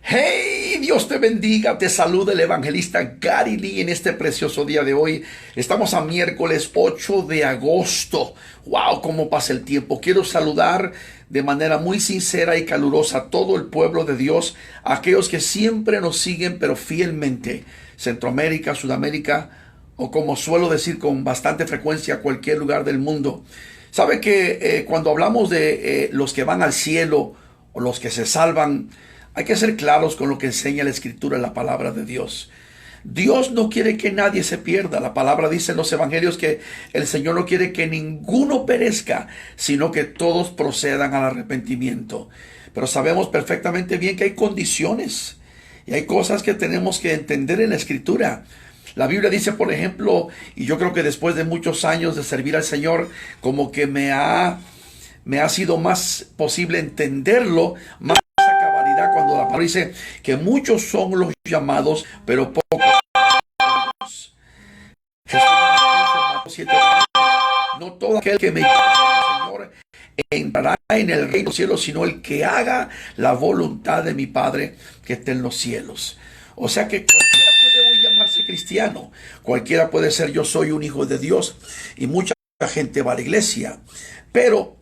Hey, Dios te bendiga, te saluda el evangelista Gary Lee en este precioso día de hoy. Estamos a miércoles 8 de agosto. Wow, cómo pasa el tiempo. Quiero saludar de manera muy sincera y calurosa a todo el pueblo de Dios, a aquellos que siempre nos siguen pero fielmente, Centroamérica, Sudamérica o como suelo decir con bastante frecuencia, cualquier lugar del mundo. Sabe que cuando hablamos de los que van al cielo o los que se salvan, hay que ser claros con lo que enseña la Escritura, la palabra de Dios. Dios no quiere que nadie se pierda. La palabra dice en los evangelios que el Señor no quiere que ninguno perezca, sino que todos procedan al arrepentimiento. Pero sabemos perfectamente bien que hay condiciones y hay cosas que tenemos que entender en la Escritura. La Biblia dice, por ejemplo, y yo creo que después de muchos años de servir al Señor, como que me ha sido más posible entenderlo, más cuando la palabra dice que muchos son los llamados, pero pocos los Jesús, no todo aquel que me llama Señor entrará en el reino de los cielos, sino el que haga la voluntad de mi Padre que está en los cielos. O sea que cualquiera puede hoy llamarse cristiano, cualquiera puede ser yo soy un hijo de Dios y mucha gente va a la iglesia, pero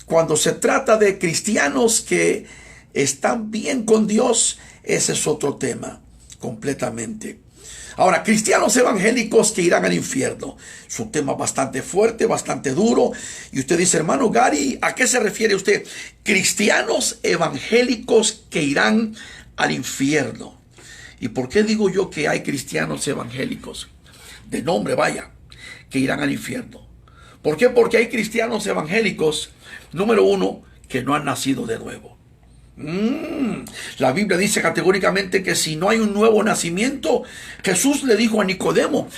cuando se trata de cristianos que están bien con Dios, ese es otro tema completamente. Ahora, cristianos evangélicos que irán al infierno. Es un tema bastante fuerte, bastante duro. Y usted dice, hermano Gary, ¿a qué se refiere usted? Cristianos evangélicos que irán al infierno. ¿Y por qué digo yo que hay cristianos evangélicos? De nombre, vaya, que irán al infierno. ¿Por qué? Porque hay cristianos evangélicos, número uno, que no han nacido de nuevo. La Biblia dice categóricamente que si no hay un nuevo nacimiento, Jesús le dijo a Nicodemo,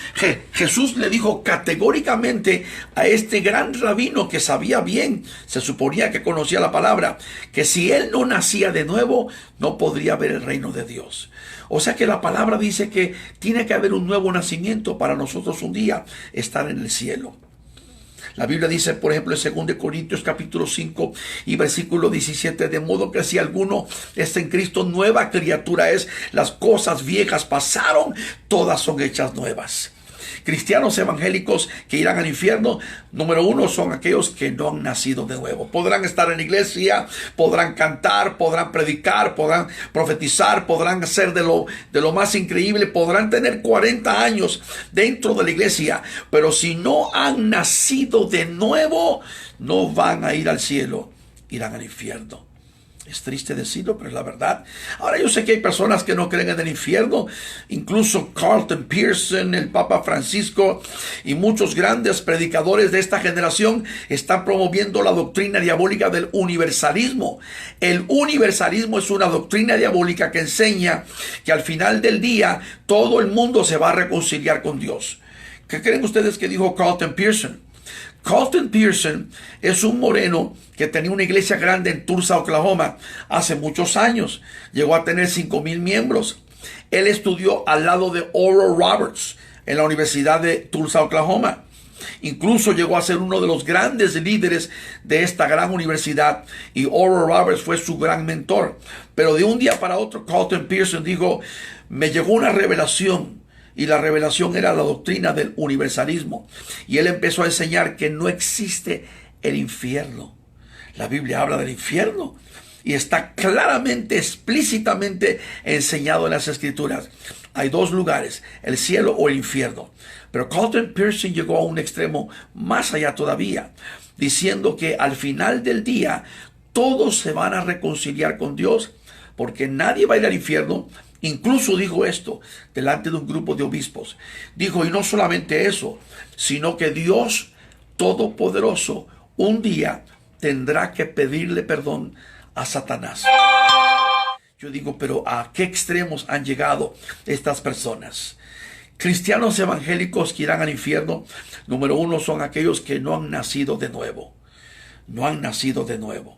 Jesús le dijo categóricamente a este gran rabino que sabía bien, se suponía que conocía la palabra, que si él no nacía de nuevo, no podría ver el reino de Dios. O sea que la palabra dice que tiene que haber un nuevo nacimiento para nosotros un día estar en el cielo. La Biblia dice, por ejemplo, en 2 Corintios capítulo 5 y versículo 17, de modo que si alguno está en Cristo, nueva criatura es, las cosas viejas pasaron, todas son hechas nuevas. Cristianos evangélicos que irán al infierno, número uno, son aquellos que no han nacido de nuevo. Podrán estar en la iglesia, podrán cantar, podrán predicar, podrán profetizar, podrán ser de lo más increíble, podrán tener 40 años dentro de la iglesia, pero si no han nacido de nuevo, no van a ir al cielo, irán al infierno. Es triste decirlo, pero es la verdad. Ahora yo sé que hay personas que no creen en el infierno. Incluso Carlton Pearson, el Papa Francisco y muchos grandes predicadores de esta generación están promoviendo la doctrina diabólica del universalismo. El universalismo es una doctrina diabólica que enseña que al final del día todo el mundo se va a reconciliar con Dios. ¿Qué creen ustedes que dijo Carlton Pearson? Carlton Pearson es un moreno que tenía una iglesia grande en Tulsa, Oklahoma, hace muchos años. Llegó a tener 5,000 miembros. Él estudió al lado de Oral Roberts en la Universidad de Tulsa, Oklahoma. Incluso llegó a ser uno de los grandes líderes de esta gran universidad y Oral Roberts fue su gran mentor. Pero de un día para otro, Carlton Pearson dijo, me llegó una revelación. Y la revelación era la doctrina del universalismo. Y él empezó a enseñar que no existe el infierno. La Biblia habla del infierno y está claramente, explícitamente enseñado en las Escrituras. Hay dos lugares, el cielo o el infierno. Pero Carlton Pearson llegó a un extremo más allá todavía, diciendo que al final del día todos se van a reconciliar con Dios, porque nadie va a ir al infierno. Incluso dijo esto delante de un grupo de obispos. Dijo, y no solamente eso, sino que Dios Todopoderoso un día tendrá que pedirle perdón a Satanás. Yo digo, pero ¿a qué extremos han llegado estas personas? Cristianos evangélicos que irán al infierno, número uno, son aquellos que no han nacido de nuevo. No han nacido de nuevo.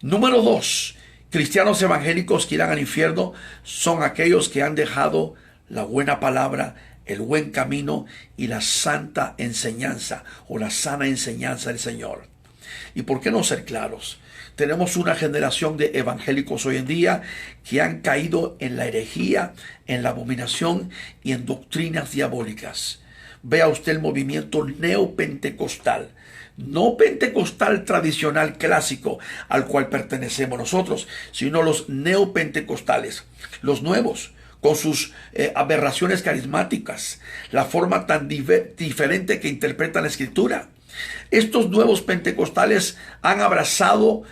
Número dos, cristianos evangélicos que irán al infierno son aquellos que han dejado la buena palabra, el buen camino y la santa enseñanza o la sana enseñanza del Señor. ¿Y por qué no ser claros? Tenemos una generación de evangélicos hoy en día que han caído en la herejía, en la abominación y en doctrinas diabólicas. Vea usted el movimiento neopentecostal, no pentecostal tradicional clásico al cual pertenecemos nosotros, sino los neopentecostales, los nuevos, con sus aberraciones carismáticas, la forma tan diferente que interpretan la Escritura. Estos nuevos pentecostales han abrazado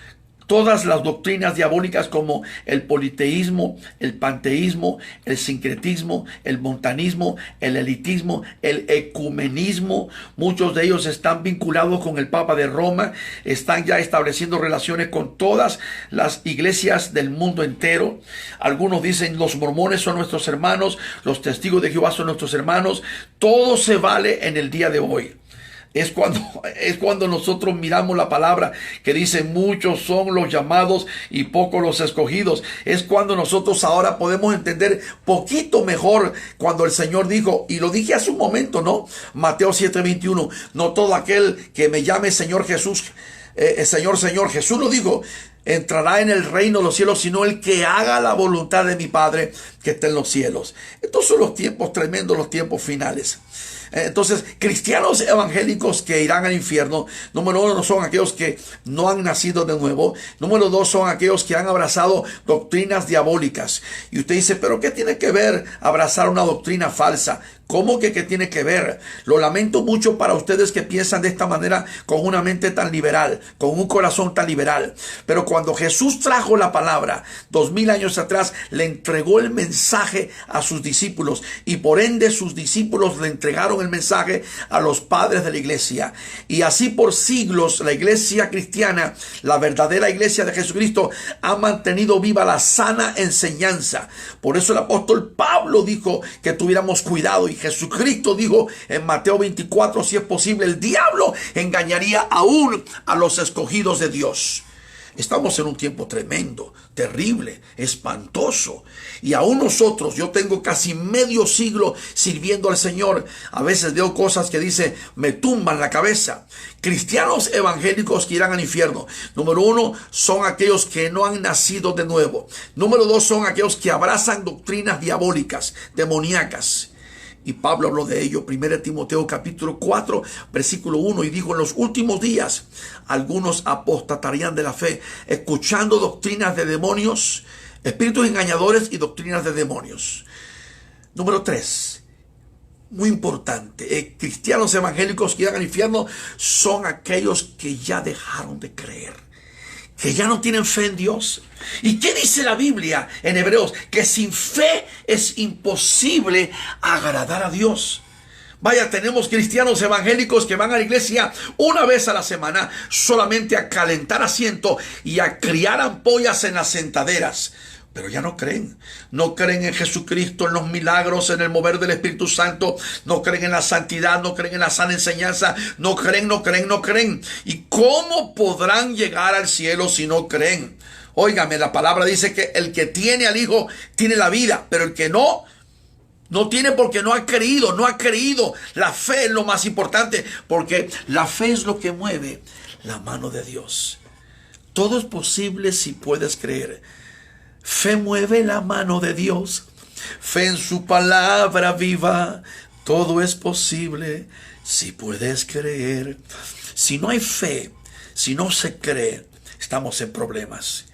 todas las doctrinas diabólicas como el politeísmo, el panteísmo, el sincretismo, el montanismo, el elitismo, el ecumenismo. Muchos de ellos están vinculados con el Papa de Roma, están ya estableciendo relaciones con todas las iglesias del mundo entero. Algunos dicen los mormones son nuestros hermanos, los testigos de Jehová son nuestros hermanos. Todo se vale en el día de hoy. Es cuando nosotros miramos la palabra que dice muchos son los llamados y pocos los escogidos. Es cuando nosotros ahora podemos entender poquito mejor cuando el Señor dijo, y lo dije hace un momento, ¿no? Mateo 7:21, no todo aquel que me llame Señor Jesús, Señor, Señor, Jesús lo dijo, entrará en el reino de los cielos, sino el que haga la voluntad de mi Padre que está en los cielos. Estos son los tiempos tremendos, los tiempos finales. Entonces, cristianos evangélicos que irán al infierno, número uno, son aquellos que no han nacido de nuevo. Número dos, son aquellos que han abrazado doctrinas diabólicas. Y usted dice, ¿pero qué tiene que ver abrazar una doctrina falsa? ¿Cómo que qué tiene que ver? Lo lamento mucho para ustedes que piensan de esta manera, con una mente tan liberal, con un corazón tan liberal. Pero cuando Jesús trajo la palabra 2000 años atrás, le entregó el mensaje a sus discípulos, y por ende sus discípulos le entregaron el mensaje a los padres de la iglesia. Y así por siglos la iglesia cristiana, la verdadera iglesia de Jesucristo, ha mantenido viva la sana enseñanza. Por eso el apóstol Pablo dijo que tuviéramos cuidado, y Jesucristo dijo en Mateo 24, si es posible, el diablo engañaría aún a los escogidos de Dios. Estamos en un tiempo tremendo, terrible, espantoso. Y aún nosotros, yo tengo casi medio siglo sirviendo al Señor. A veces veo cosas que dice, me tumban la cabeza. Cristianos evangélicos que irán al infierno. Número uno, son aquellos que no han nacido de nuevo. Número dos, son aquellos que abrazan doctrinas diabólicas, demoníacas. Y Pablo habló de ello, 1 Timoteo capítulo 4, versículo 1, y dijo, en los últimos días algunos apostatarían de la fe, escuchando doctrinas de demonios, espíritus engañadores y doctrinas de demonios. Número 3, muy importante, cristianos evangélicos que irán al infierno son aquellos que ya dejaron de creer, que ya no tienen fe en Dios. ¿Y qué dice la Biblia en Hebreos? Que sin fe es imposible agradar a Dios. Vaya, tenemos cristianos evangélicos que van a la iglesia una vez a la semana solamente a calentar asiento y a criar ampollas en las sentaderas. Pero ya no creen en Jesucristo, en los milagros, en el mover del Espíritu Santo, no creen en la santidad, no creen en la sana enseñanza, no creen. ¿Y cómo podrán llegar al cielo si no creen? Óigame, la palabra dice que el que tiene al Hijo tiene la vida, pero el que no tiene porque no ha creído. La fe es lo más importante, porque la fe es lo que mueve la mano de Dios. Todo es posible si puedes creer. Fe mueve la mano de Dios, fe en su palabra viva, todo es posible si puedes creer. Si no hay fe, si no se cree, estamos en problemas.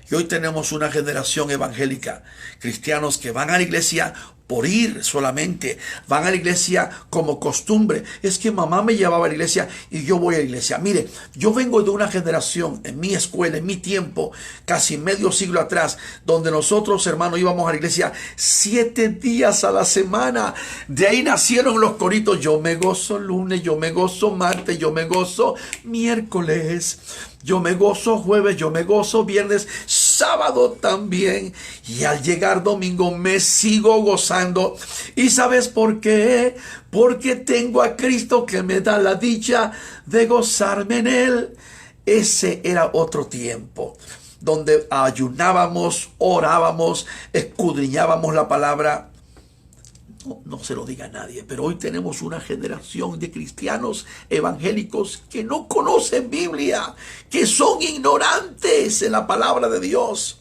Y hoy tenemos una generación evangélica, cristianos que van a la iglesia por ir solamente, van a la iglesia como costumbre. Es que mamá me llevaba a la iglesia y yo voy a la iglesia. Mire, yo vengo de una generación, en mi escuela, en mi tiempo, casi medio siglo atrás, donde nosotros, hermanos, íbamos a la iglesia 7 días a la semana. De ahí nacieron los coritos, yo me gozo lunes, yo me gozo martes, yo me gozo miércoles, yo me gozo jueves, yo me gozo viernes, sábado también. Y al llegar domingo me sigo gozando. ¿Y sabes por qué? Porque tengo a Cristo que me da la dicha de gozarme en Él. Ese era otro tiempo, donde ayunábamos, orábamos, escudriñábamos la palabra. No se lo diga a nadie, pero hoy tenemos una generación de cristianos evangélicos que no conocen Biblia, que son ignorantes en la palabra de Dios.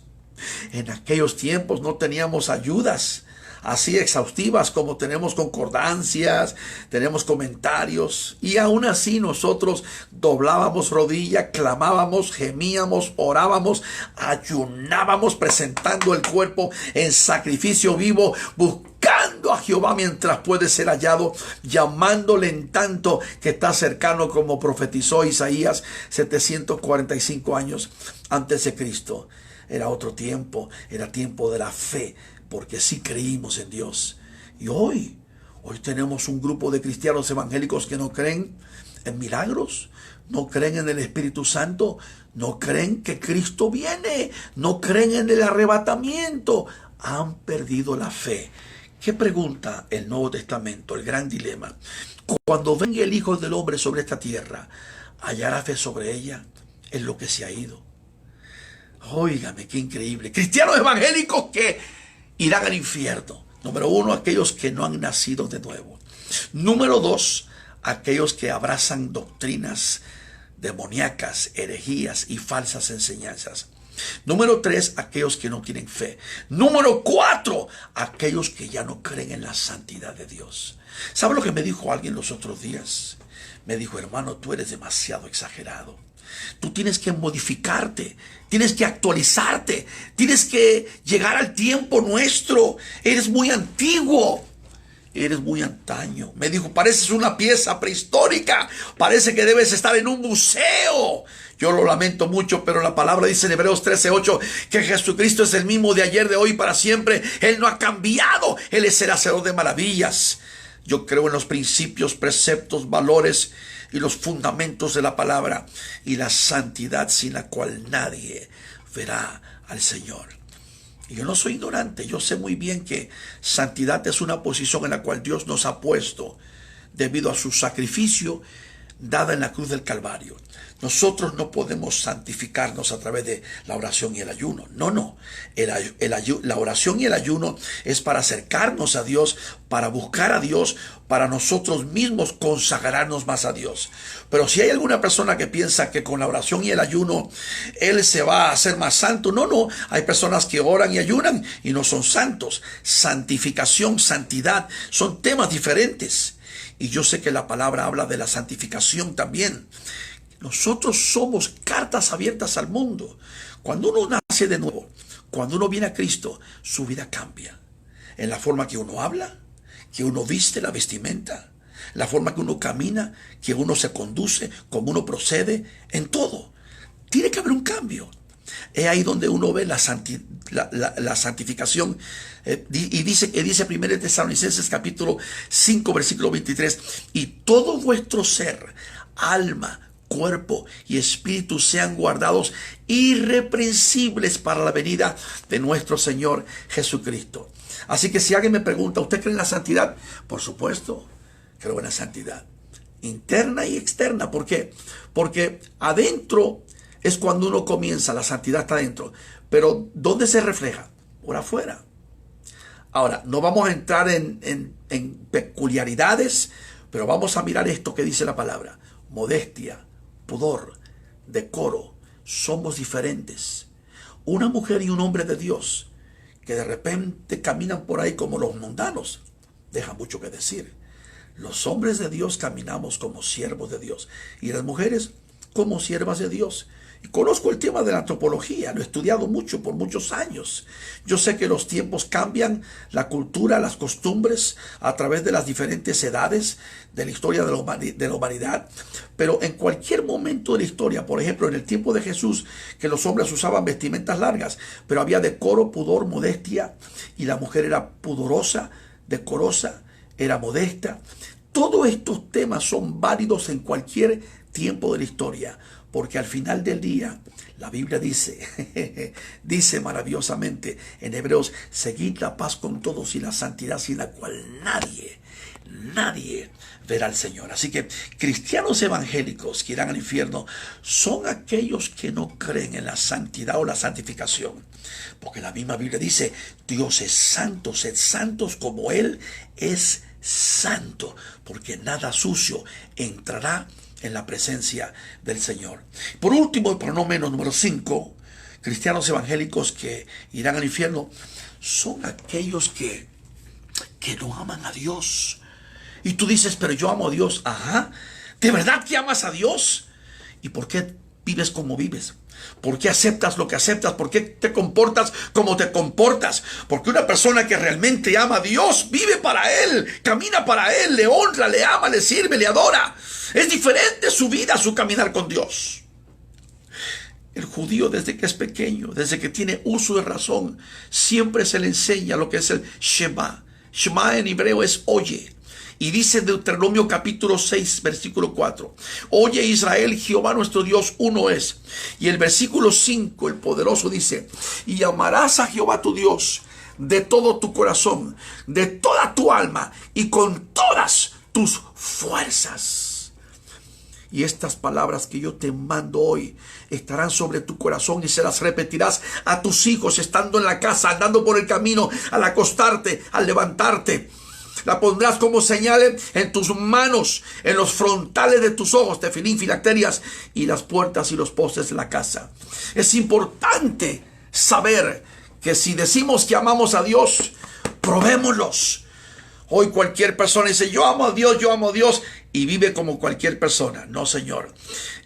En aquellos tiempos no teníamos ayudas así exhaustivas como tenemos concordancias, tenemos comentarios, y aún así nosotros doblábamos rodilla, clamábamos, gemíamos, orábamos, ayunábamos, presentando el cuerpo en sacrificio vivo, buscando a Jehová mientras puede ser hallado, llamándole en tanto que está cercano, como profetizó Isaías 745 años antes de Cristo. Era otro tiempo, era tiempo de la fe, porque sí creímos en Dios. Y hoy tenemos un grupo de cristianos evangélicos que no creen en milagros, no creen en el Espíritu Santo, no creen que Cristo viene, no creen en el arrebatamiento. Han perdido la fe. ¿Qué pregunta el Nuevo Testamento? El gran dilema. Cuando venga el Hijo del Hombre sobre esta tierra, ¿hallará fe sobre ella? Es lo que se ha ido. Óigame, qué increíble. Cristianos evangélicos que irán al infierno. Número 1, aquellos que no han nacido de nuevo. Número 2, aquellos que abrazan doctrinas demoníacas, herejías y falsas enseñanzas. Número 3, aquellos que no tienen fe. Número 4, aquellos que ya no creen en la santidad de Dios. ¿Sabe lo que me dijo alguien los otros días? Me dijo: hermano, tú eres demasiado exagerado. Tú tienes que modificarte, tienes que actualizarte, tienes que llegar al tiempo nuestro. Eres muy antiguo, eres muy antaño. Me dijo: pareces una pieza prehistórica, parece que debes estar en un museo. Yo lo lamento mucho, pero la palabra dice en Hebreos 13:8 que Jesucristo es el mismo de ayer, de hoy y para siempre. Él no ha cambiado, Él es el hacedor de maravillas. Yo creo en los principios, preceptos, valores y los fundamentos de la palabra y la santidad sin la cual nadie verá al Señor. Y yo no soy ignorante, yo sé muy bien que santidad es una posición en la cual Dios nos ha puesto debido a su sacrificio dada en la cruz del Calvario. Nosotros no podemos santificarnos a través de la oración y el ayuno. No. La oración y el ayuno es para acercarnos a Dios, para buscar a Dios, para nosotros mismos consagrarnos más a Dios. Pero si hay alguna persona que piensa que con la oración y el ayuno él se va a hacer más santo, no. Hay personas que oran y ayunan y no son santos. Santificación, santidad son temas diferentes. Y yo sé que la palabra habla de la santificación también. Nosotros somos cartas abiertas al mundo. Cuando uno nace de nuevo, cuando uno viene a Cristo, su vida cambia. En la forma que uno habla, que uno viste la vestimenta, la forma que uno camina, que uno se conduce, cómo uno procede, en todo. Tiene que haber un cambio. Es ahí donde uno ve la santificación. Y dice 1 Tesalonicenses capítulo 5 versículo 23: y todo vuestro ser, alma, cuerpo y espíritu sean guardados irreprensibles para la venida de nuestro Señor Jesucristo. Así que si alguien me pregunta: ¿usted cree en la santidad? Por supuesto, creo en la santidad interna y externa. ¿Por qué? Porque adentro es cuando uno comienza, la santidad está adentro. Pero ¿dónde se refleja? Por afuera. Ahora, no vamos a entrar en peculiaridades, pero vamos a mirar esto que dice la palabra: modestia, pudor, decoro. Somos diferentes. Una mujer y un hombre de Dios que de repente caminan por ahí como los mundanos, deja mucho que decir. Los hombres de Dios caminamos como siervos de Dios y las mujeres como siervas de Dios. Y conozco el tema de la antropología, lo he estudiado mucho por muchos años. Yo sé que los tiempos cambian, la cultura, las costumbres a través de las diferentes edades de la historia de la humanidad. Pero en cualquier momento de la historia, por ejemplo en el tiempo de Jesús, que los hombres usaban vestimentas largas, pero había decoro, pudor, modestia, y la mujer era pudorosa, decorosa, era modesta. Todos estos temas son válidos en cualquier tiempo de la historia. Porque al final del día, la Biblia dice maravillosamente en Hebreos: seguid la paz con todos y la santidad sin la cual nadie nadie verá al Señor. Así que cristianos evangélicos que irán al infierno son aquellos que no creen en la santidad o la santificación. Porque la misma Biblia dice, Dios es santo, sed santos como Él es santo, porque nada sucio entrará en la presencia del Señor. Por último, y por no menos, número 5, cristianos evangélicos que irán al infierno son aquellos que no aman a Dios. Y tú dices, pero yo amo a Dios. Ajá, ¿de verdad que amas a Dios? ¿Y por qué vives como vives? ¿Por qué aceptas lo que aceptas? ¿Por qué te comportas como te comportas? Porque una persona que realmente ama a Dios vive para Él, camina para Él, le honra, le ama, le sirve, le adora. Es diferente su vida, su caminar con Dios. El judío, desde que es pequeño, desde que tiene uso de razón, siempre se le enseña lo que es el Shema. Shema en hebreo es oye. Y dice en Deuteronomio capítulo 6, versículo 4. Oye Israel, Jehová nuestro Dios uno es. Y el versículo 5, el poderoso dice, y amarás a Jehová tu Dios de todo tu corazón, de toda tu alma y con todas tus fuerzas. Y estas palabras que yo te mando hoy estarán sobre tu corazón y se las repetirás a tus hijos estando en la casa, andando por el camino, al acostarte, al levantarte. La pondrás como señal en tus manos, en los frontales de tus ojos, tefilín, filacterias y las puertas y los postes de la casa. Es importante saber que si decimos que amamos a Dios, probémoslos. Hoy cualquier persona dice, yo amo a Dios, y vive como cualquier persona. No, Señor.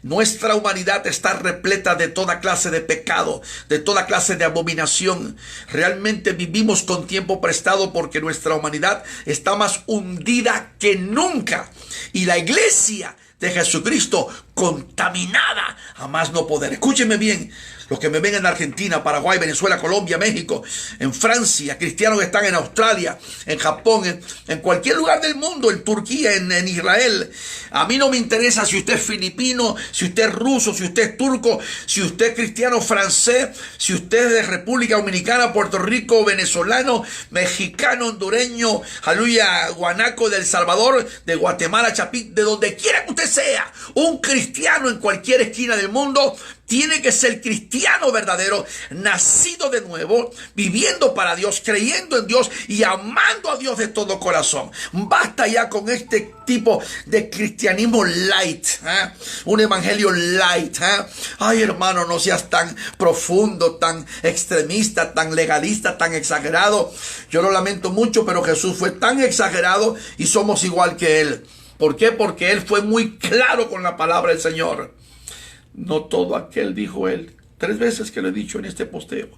Nuestra humanidad está repleta de toda clase de pecado, de toda clase de abominación. Realmente vivimos con tiempo prestado porque nuestra humanidad está más hundida que nunca. Y la iglesia de Jesucristo contaminada a más no poder. Escúcheme bien. Los que me ven en Argentina, Paraguay, Venezuela, Colombia, México, en Francia, cristianos que están en Australia, en Japón, en cualquier lugar del mundo, en Turquía, en Israel. A mí no me interesa si usted es filipino, si usted es ruso, si usted es turco, si usted es cristiano francés, si usted es de República Dominicana, Puerto Rico, venezolano, mexicano, hondureño, aleluya, guanaco, de El Salvador, de Guatemala, Chapí, de donde quiera que usted sea. Un cristiano en cualquier esquina del mundo tiene que ser cristiano verdadero, nacido de nuevo, viviendo para Dios, creyendo en Dios y amando a Dios de todo corazón. Basta ya con este tipo de cristianismo light, un evangelio light. Ay, hermano, no seas tan profundo, tan extremista, tan legalista, tan exagerado. Yo lo lamento mucho, pero Jesús fue tan exagerado y somos igual que Él. ¿Por qué? Porque Él fue muy claro con la palabra del Señor. No todo aquel, dijo Él, 3 veces que lo he dicho en este posteo.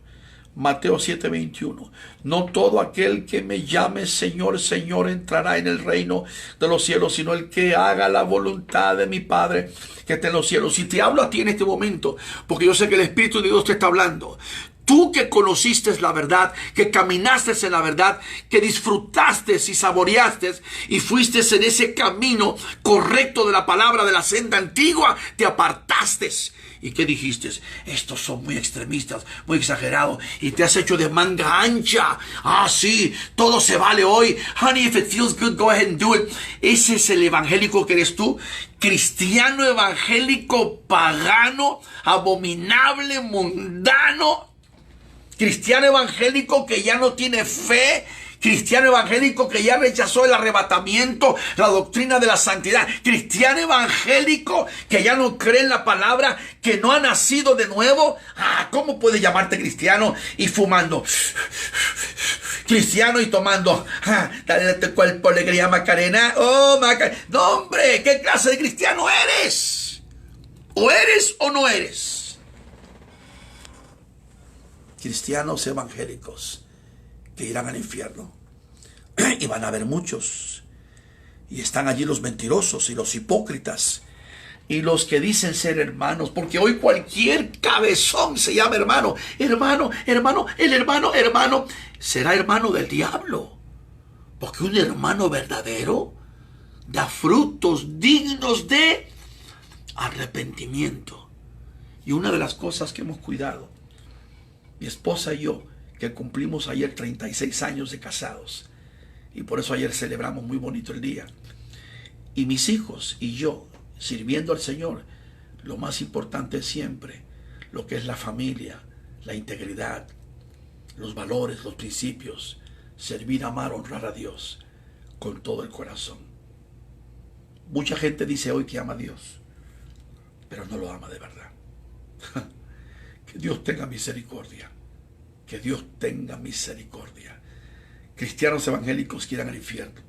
Mateo 7:21. No todo aquel que me llame Señor, Señor entrará en el reino de los cielos, sino el que haga la voluntad de mi Padre que está en los cielos. Y te hablo a ti en este momento, porque yo sé que el Espíritu de Dios te está hablando. Tú que conociste la verdad, que caminaste en la verdad, que disfrutaste y saboreaste y fuiste en ese camino correcto de la palabra, de la senda antigua, te apartaste. ¿Y qué dijiste? Estos son muy extremistas, muy exagerados, y te has hecho de manga ancha. Ah, sí, todo se vale hoy. Honey, if it feels good, go ahead and do it. Ese es el evangélico que eres tú. Cristiano evangélico pagano, abominable, mundano. Cristiano evangélico que ya no tiene fe. Cristiano evangélico que ya rechazó el arrebatamiento, la doctrina de la santidad. Cristiano evangélico que ya no cree en la palabra, que no ha nacido de nuevo. ¿Cómo puede llamarte cristiano y fumando? Cristiano y tomando. Dale tu cuerpo alegría, Macarena. Oh, Macarena. No, hombre, ¿qué clase de cristiano eres? ¿O eres o no eres? Cristianos evangélicos que irán al infierno. Y van a haber muchos. Y están allí los mentirosos y los hipócritas. Y los que dicen ser hermanos. Porque hoy cualquier cabezón se llama hermano. Hermano, hermano, el hermano será hermano del diablo. Porque un hermano verdadero da frutos dignos de arrepentimiento. Y una de las cosas que hemos cuidado, mi esposa y yo, que cumplimos ayer 36 años de casados, Y por eso ayer celebramos muy bonito el día. Y mis hijos y yo, sirviendo al Señor, lo más importante es siempre lo que es la familia, la integridad, los valores, los principios, servir, amar, honrar a Dios con todo el corazón. Mucha gente dice hoy que ama a Dios, pero no lo ama de verdad. Que Dios tenga misericordia. Que Dios tenga misericordia. Cristianos evangélicos que irán al infierno.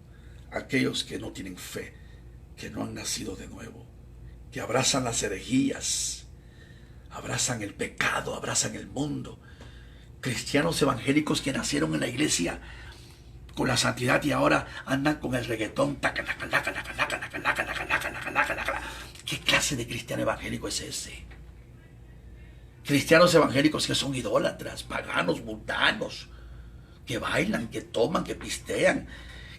Aquellos que no tienen fe, que no han nacido de nuevo, que abrazan las herejías, abrazan el pecado, abrazan el mundo. Cristianos evangélicos que nacieron en la iglesia con la santidad y ahora andan con el reggaetón. ¿Qué clase de cristiano evangélico es ese? Cristianos evangélicos que son idólatras, paganos, mundanos, que bailan, que toman, que pistean,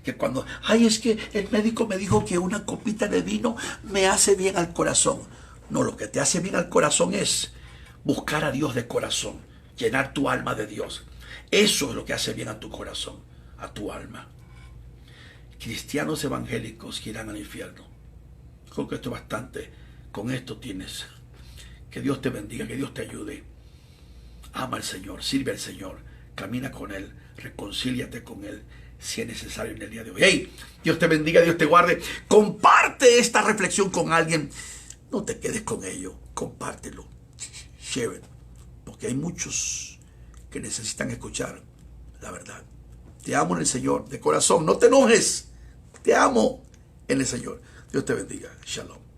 que cuando, ay, es que el médico me dijo que una copita de vino me hace bien al corazón. No, lo que te hace bien al corazón es buscar a Dios de corazón, llenar tu alma de Dios. Eso es lo que hace bien a tu corazón, a tu alma. Cristianos evangélicos que irán al infierno. Creo que esto es bastante. Con esto tienes. Que Dios te bendiga, que Dios te ayude. Ama al Señor, sirve al Señor, camina con Él, reconcíliate con Él si es necesario en el día de hoy. Hey, Dios te bendiga, Dios te guarde. Comparte esta reflexión con alguien. No te quedes con ello, compártelo. Share it, porque hay muchos que necesitan escuchar la verdad. Te amo en el Señor, de corazón. No te enojes. Te amo en el Señor. Dios te bendiga. Shalom.